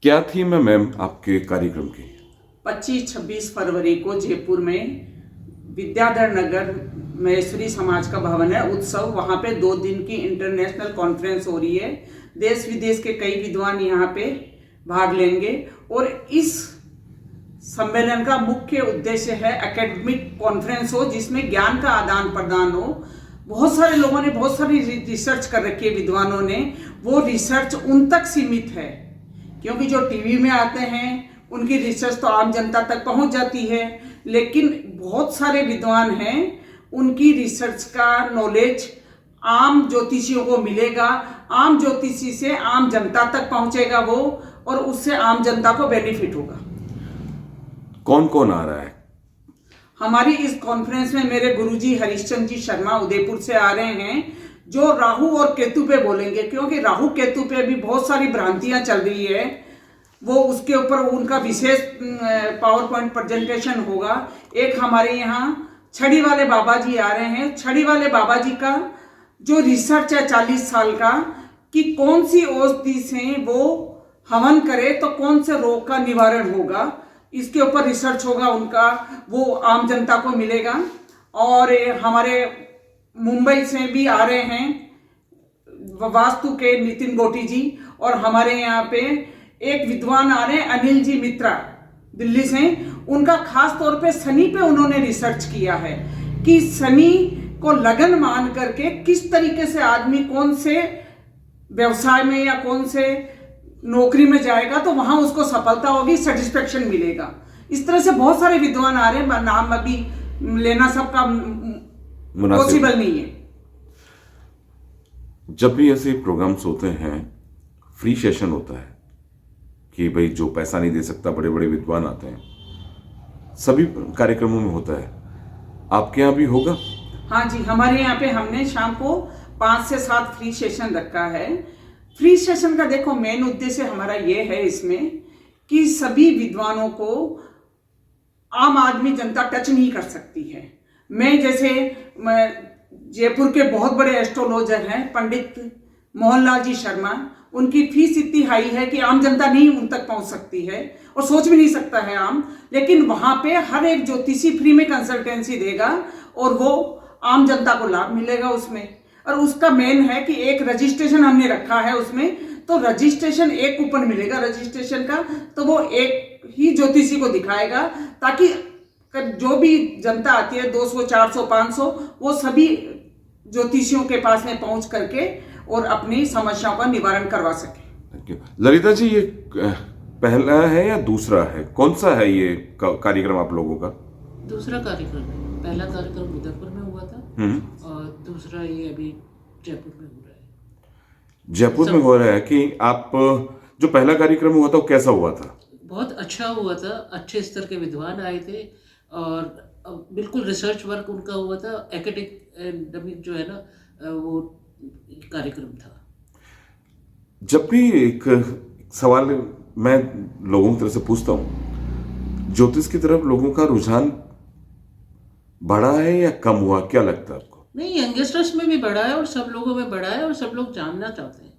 क्या थीम है मैम आपके कार्यक्रम की? 25-26 फरवरी को जयपुर में विद्याधर नगर महेश्वरी समाज का भवन है उत्सव। वहाँ पे 2 दिन की इंटरनेशनल कॉन्फ्रेंस हो रही है। देश विदेश के कई विद्वान यहाँ पे भाग लेंगे और इस सम्मेलन का मुख्य उद्देश्य है एकेडमिक कॉन्फ्रेंस हो जिसमें ज्ञान का आदान प्रदान हो। बहुत सारे लोगों ने बहुत सारी रिसर्च कर रखी है, विद्वानों ने। वो रिसर्च उन तक सीमित है क्योंकि जो टीवी में आते हैं उनकी रिसर्च तो आम जनता तक पहुंच जाती है, लेकिन बहुत सारे विद्वान हैं उनकी रिसर्च का नॉलेज आम ज्योतिषियों को मिलेगा, आम ज्योतिषी से आम जनता तक पहुंचेगा वो, और उससे आम जनता को बेनिफिट होगा। कौन कौन आ रहा है? हमारी इस कॉन्फ्रेंस में मेरे गुरुजी हरिश्चंद्र जी शर्मा उदयपुर से आ रहे हैं, जो राहु और केतु पे बोलेंगे, क्योंकि राहु केतु पे भी बहुत सारी भ्रांतियां चल रही है। वो उसके ऊपर उनका विशेष पावर पॉइंट प्रेजेंटेशन होगा। एक हमारे यहाँ छड़ी वाले बाबा जी आ रहे हैं। छड़ी वाले बाबा जी का जो रिसर्च है 40 साल का, कि कौन सी औषधि से वो हवन करे तो कौन से रोग का निवारण होगा, इसके ऊपर रिसर्च होगा उनका, वो आम जनता को मिलेगा। और हमारे मुंबई से भी आ रहे हैं वास्तु के नितिन गोटी जी, और हमारे यहाँ पे एक विद्वान आ रहे हैं अनिल जी मित्रा दिल्ली से। उनका खास तौर पे शनि पे उन्होंने रिसर्च किया है कि शनि को लगन मान करके किस तरीके से आदमी कौन से व्यवसाय में या कौन से नौकरी में जाएगा तो वहां उसको सफलता होगी, सेटिस्फेक्शन मिलेगा। इस तरह से बहुत सारे विद्वान आ रहे हैं, नाम अभी लेना सबका पॉसिबल नहीं है। जब भी ऐसे प्रोग्राम्स होते हैं, फ्री सेशन होता है कि भाई जो पैसा नहीं दे सकता, बड़े बड़े विद्वान आते हैं, सभी कार्यक्रमों में होता है। आपके यहाँ भी होगा? हाँ जी, हमारे यहाँ पे हमने शाम को 5 से 7 फ्री सेशन रखा है। फ्री सेशन का देखो मेन उद्देश्य हमारा ये है इसमें कि सभी विद्वानों को आम आदमी जनता टच नहीं कर सकती है। मैं जयपुर के बहुत बड़े एस्ट्रोलॉजर हैं पंडित मोहनलाल जी शर्मा, उनकी फीस इतनी हाई है कि आम जनता नहीं उन तक पहुंच सकती है और सोच भी नहीं सकता है आम। लेकिन वहां पे हर एक ज्योतिषी फ्री में कंसल्टेंसी देगा और वो आम जनता को लाभ मिलेगा उसमें। और उसका मेन है कि एक रजिस्ट्रेशन हमने रखा है उसमें, तो रजिस्ट्रेशन एक कूपन मिलेगा रजिस्ट्रेशन का, तो वो एक ही ज्योतिषी को दिखाएगा ताकि जो भी जनता आती है 200, 400, 500, वो सभी ज्योतिषियों के पास में पहुंच करके और अपनी समस्याओं का निवारण करवा सके। ललिता जी, ये पहला है या दूसरा है? कौन सा है ये कार्यक्रम आप लोगों का? दूसरा कार्यक्रम है। पहला कार्यक्रम उदयपुर में हुआ था और दूसरा ये अभी जयपुर में हो रहा है। जयपुर में हो रहा है कि आप जो पहला कार्यक्रम हुआ था वो कैसा हुआ था? बहुत अच्छा हुआ था, अच्छे स्तर के विद्वान आए थे और बिल्कुल रिसर्च वर्क उनका हुआ था। एकेडमिक जो है ना वो कार्यक्रम था। जब भी एक सवाल मैं लोगों की तरफ से पूछता हूँ, ज्योतिष की तरफ लोगों का रुझान बढ़ा है या कम हुआ, क्या लगता है आपको? नहीं, यंगस्टर्स में भी बढ़ा है और सब लोगों में बढ़ा है और सब लोग जानना चाहते हैं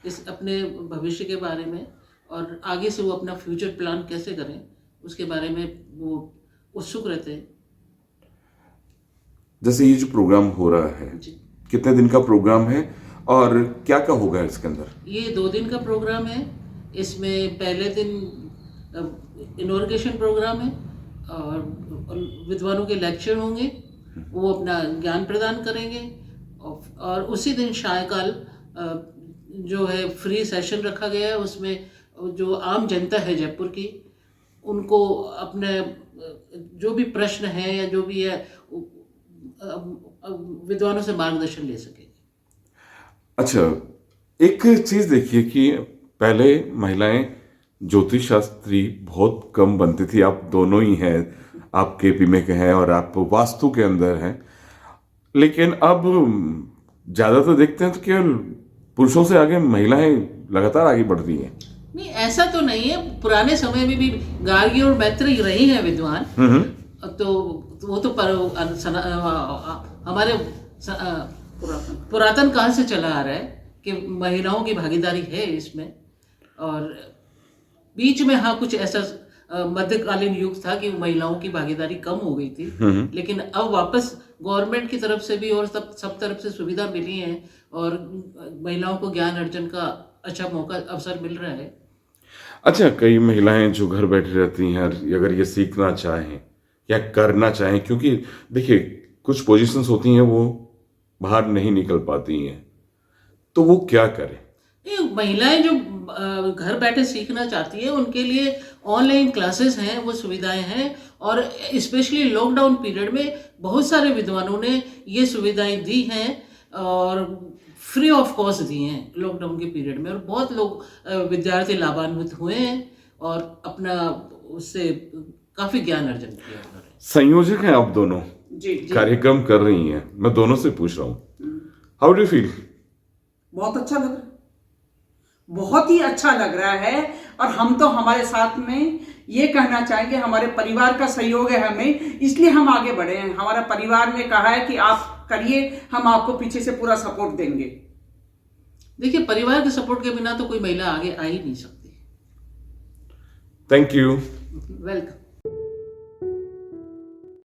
इस अपने भविष्य के बारे में और आगे से वो अपना फ्यूचर प्लान कैसे करें उसके बारे में वो उत्सुक रहते हैं। जैसे ये जो प्रोग्राम हो रहा है, कितने दिन का प्रोग्राम है और क्या क्या होगा इसके अंदर? ये 2 दिन का प्रोग्राम है। इसमें पहले दिन इनॉर्गेशन प्रोग्राम है और विद्वानों के लेक्चर होंगे, वो अपना ज्ञान प्रदान करेंगे और उसी दिन सायकाल जो है फ्री सेशन रखा गया है। उसमें जो आम जनता है जयपुर की, उनको अपने जो भी प्रश्न है या जो भी है विद्वानों से मार्गदर्शन ले सकेंगे। अच्छा, एक चीज देखिए कि पहले महिलाएं ज्योतिष शास्त्री बहुत कम बनती थी। आप दोनों ही हैं, आप केपी में के हैं और आप वास्तु के अंदर हैं, लेकिन अब ज्यादा तो देखते हैं तो केवल पुरुषों से आगे महिलाएं लगातार आगे बढ़ रही हैं। नहीं, ऐसा तो नहीं है। पुराने समय में भी गार्गी और मैत्री रही हैं विद्वान, तो वो तो हमारे पुरातन काल से चला आ रहा है कि महिलाओं की भागीदारी है इसमें। और बीच में हाँ कुछ ऐसा मध्यकालीन युग था कि महिलाओं की भागीदारी कम हो गई थी, लेकिन अब वापस गवर्नमेंट की तरफ से भी और सब तरफ से सुविधा मिली है और महिलाओं को ज्ञान अर्जन का अच्छा मौका अवसर मिल रहा है। अच्छा, कई महिलाएं जो घर बैठी रहती हैं अगर ये सीखना चाहें या करना चाहें, क्योंकि देखिए कुछ पोजीशंस होती हैं वो बाहर नहीं निकल पाती हैं, तो वो क्या करें? ये महिलाएं जो घर बैठे सीखना चाहती है उनके लिए ऑनलाइन क्लासेस हैं, वो सुविधाएं हैं और स्पेशली लॉकडाउन पीरियड में बहुत सारे विद्वानों ने ये सुविधाएं दी हैं और फ्री ऑफ कॉस्ट दी हैं लॉकडाउन के पीरियड में, और बहुत लोग विद्यार्थी लाभान्वित हुए हैं और अपना उससे काफ़ी ज्ञान अर्जन किया उन्होंने। संयोजक हैं आप दोनों, जी कार्यक्रम कर रही हैं, मैं दोनों से पूछ रहा हूँ, हाउ डू फील? बहुत अच्छा लग रहा है, बहुत ही अच्छा लग रहा है। और हम तो हमारे साथ में ये कहना चाहेंगे, हमारे परिवार का सहयोग है हमें, इसलिए हम आगे बढ़े हैं। हमारा परिवार ने कहा है कि आप करिए, हम आपको पीछे से पूरा सपोर्ट देंगे। देखिए, परिवार के सपोर्ट के बिना तो कोई महिला आगे आ ही नहीं सकती। Thank you. वेलकम।